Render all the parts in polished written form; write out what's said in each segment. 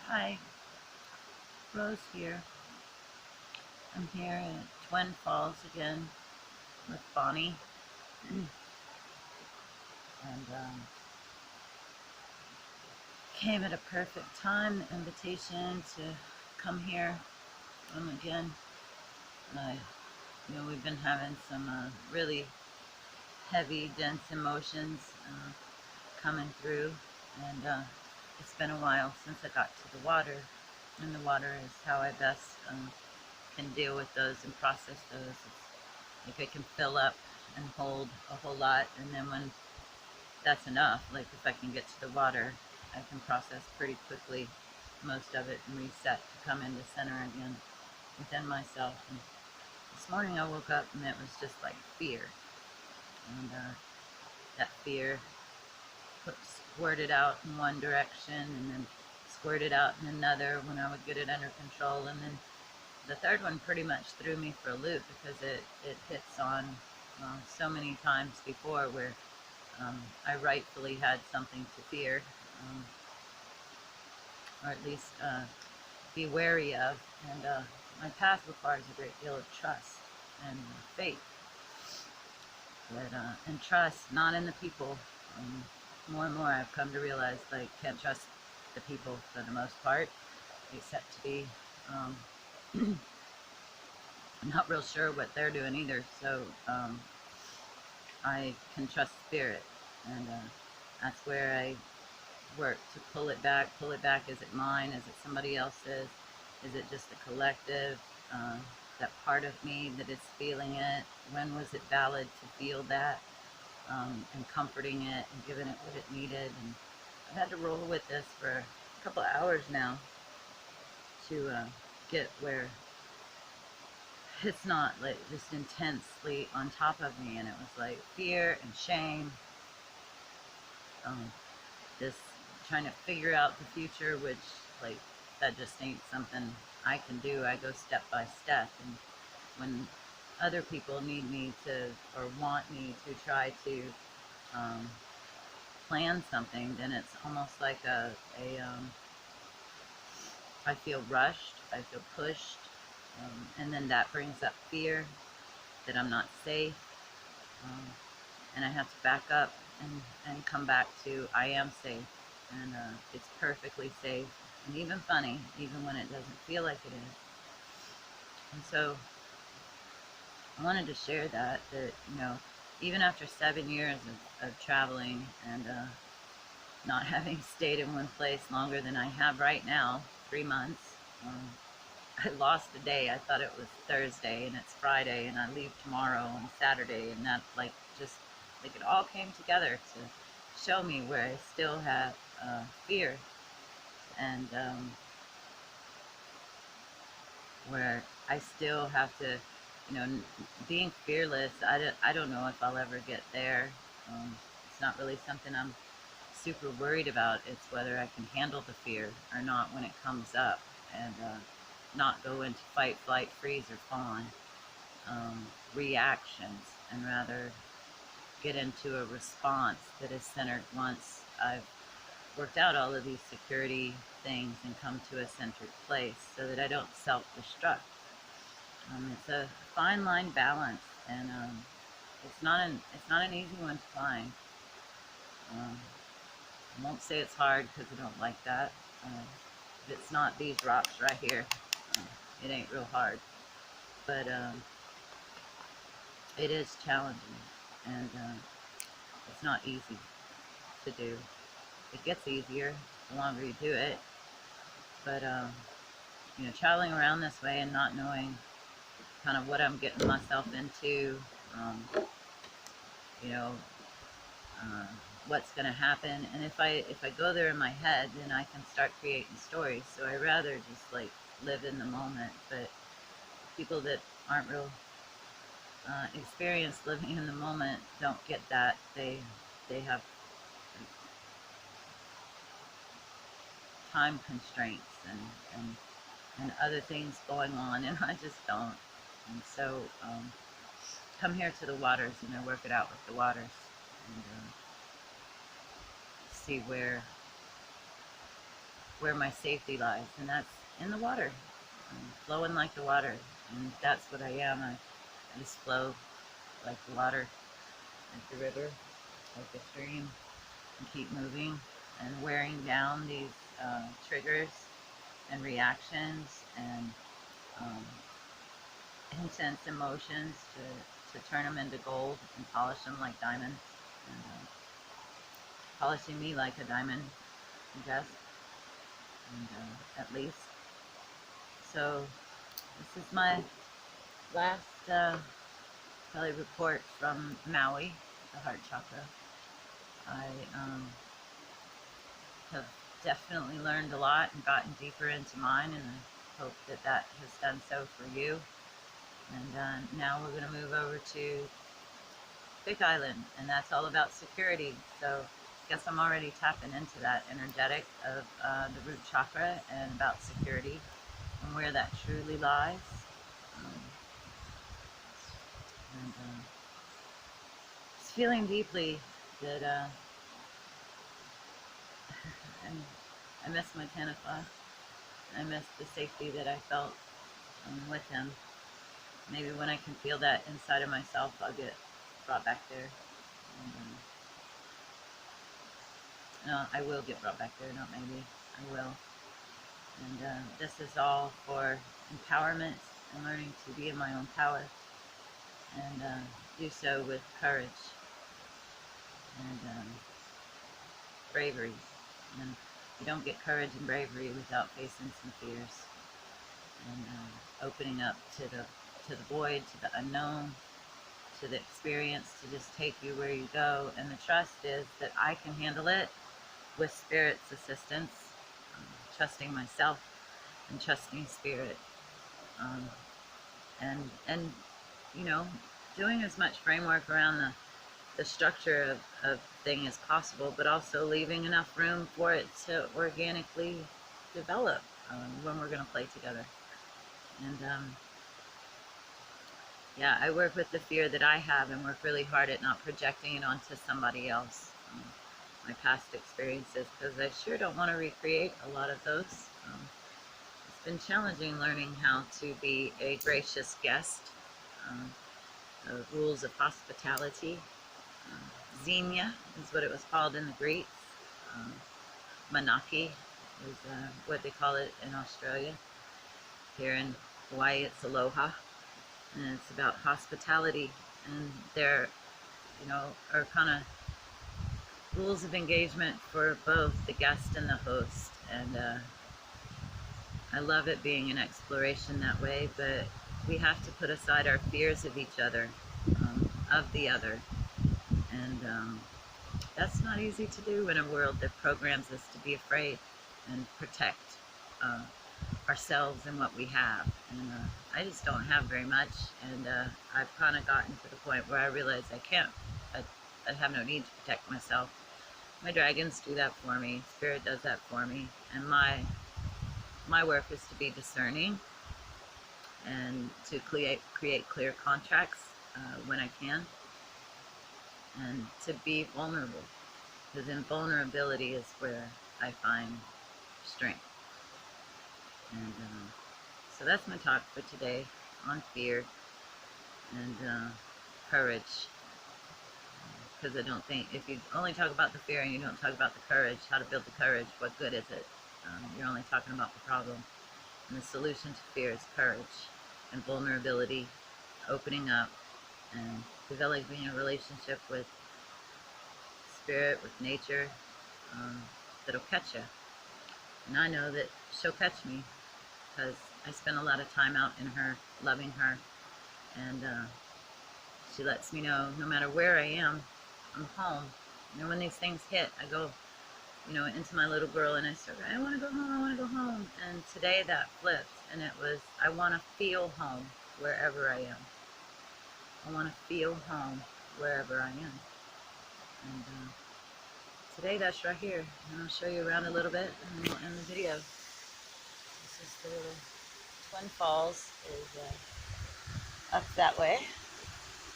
Hi, Rose here. I'm here at Twin Falls again with Bonnie, and came at a perfect time. The invitation to come here again. We've been having some really heavy, dense emotions coming through, and it's been a while since I got to the water, and the water is how I best can deal with those and process those. Like I can fill up and hold a whole lot, and then when that's enough, like if I can get to the water, I can process pretty quickly most of it and reset to come into center again within myself. And this morning I woke up and it was just like fear, and that fear squirted out in one direction and then squirted out in another when I would get it under control, and then the third one pretty much threw me for a loop because it hits on so many times before where I rightfully had something to fear, or at least be wary of. And my path requires a great deal of trust and faith, and trust not in the people. More and more I've come to realize I can't trust the people for the most part, except to be not real sure what they're doing either. So I can trust spirit, and that's where I work to pull it back. Pull it back. Is it mine? Is it somebody else's? Is it just the collective? That part of me that is feeling it. When was it valid to feel that? And comforting it and giving it what it needed. And I've had to roll with this for a couple of hours now to get where it's not like just intensely on top of me. And it was like fear and shame, just trying to figure out the future, which like that just ain't something I can do. I go step by step, and when other people need me to or want me to try to plan something, then it's almost like I feel rushed, I feel pushed, and then that brings up fear that I'm not safe, um, and I have to back up and come back to I am safe, and it's perfectly safe, and even funny, even when it doesn't feel like it is. And so I wanted to share that even after 7 years of traveling and not having stayed in one place longer than I have right now, 3 months. I lost a day. I thought it was Thursday and it's Friday, and I leave tomorrow on Saturday, and that just it all came together to show me where I still have fear, and where I still have to, being fearless. I don't know if I'll ever get there. It's not really something I'm super worried about. It's whether I can handle the fear or not when it comes up, and not go into fight, flight, freeze, or fawn reactions, and rather get into a response that is centered once I've worked out all of these security things and come to a centered place so that I don't self-destruct. It's a fine line balance, and it's not an easy one to find. Um, I won't say it's hard because I don't like that. If it's not these rocks right here, it ain't real hard. But it is challenging, and it's not easy to do. It gets easier the longer you do it. But traveling around this way and not knowing kind of what I'm getting myself into, you know, uh, what's going to happen. And if I go there in my head, then I can start creating stories. So I rather just like live in the moment. But people that aren't real experienced living in the moment don't get that. They have time constraints and other things going on, and I just don't. And so come here to the waters, and I work it out with the waters, and see where where my safety lies, and that's in the water. I'm flowing like the water, and that's what I am. I just flow like the water, like the river, like the stream, and keep moving and wearing down these triggers and reactions and um, intense emotions to turn them into gold and polish them like diamonds, and polishing me like a diamond, I guess, and at least. So this is my last probably report from Maui, the heart chakra. I have definitely learned a lot and gotten deeper into mine, and I hope that that has done so for you. And now we're going to move over to Big Island, and that's all about security. So I guess I'm already tapping into that energetic of the root chakra and about security and where that truly lies. Um, and just feeling deeply that I miss my Tanakh. I miss the safety that I felt with him. Maybe when I can feel that inside of myself, I'll get brought back there. And, no, I will get brought back there, not maybe. I will. And this is all for empowerment and learning to be in my own power and do so with courage and bravery. And you don't get courage and bravery without facing some fears and opening up to the void, to the unknown, to the experience, to just take you where you go. And the trust is that I can handle it with Spirit's assistance, trusting myself and trusting Spirit, and you know, doing as much framework around the structure of thing as possible, but also leaving enough room for it to organically develop when we're going to play together. And yeah, I work with the fear that I have and work really hard at not projecting it onto somebody else. My past experiences, because I sure don't want to recreate a lot of those. It's been challenging learning how to be a gracious guest, the rules of hospitality. Xenia is what it was called in the Greeks. Manaaki is what they call it in Australia. Here in Hawaii, it's aloha, and it's about hospitality. And there, you know, are kind of rules of engagement for both the guest and the host. And I love it being an exploration that way, but we have to put aside our fears of each other, of the other. And that's not easy to do in a world that programs us to be afraid and protect ourselves and what we have. And I just don't have very much, and I've kind of gotten to the point where I realize I have no need to protect myself. My dragons do that for me. Spirit does that for me. And my work is to be discerning and to create clear contracts when I can, and to be vulnerable, because in vulnerability is where I find strength. And so that's my talk for today on fear and courage, because I don't think if you only talk about the fear and you don't talk about the courage, how to build the courage, what good is it? You're only talking about the problem. And the solution to fear is courage and vulnerability, opening up and developing a relationship with Spirit, with nature, that'll catch you. And I know that she'll catch me, because I spend a lot of time out in her, loving her, and she lets me know no matter where I am, I'm home. You know, when these things hit, I go, you know, into my little girl, and I start, I want to go home, I want to go home. And today that flipped, and it was, I want to feel home wherever I am. I want to feel home wherever I am. And today that's right here, and I'll show you around a little bit, and then we'll end the video. This is the little Twin Falls, is up that way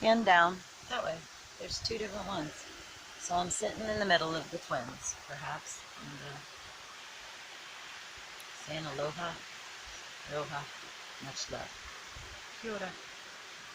and down that way. There's two different ones. So I'm sitting in the middle of the twins, perhaps. And saying aloha. Aloha. Much love. Kia ora.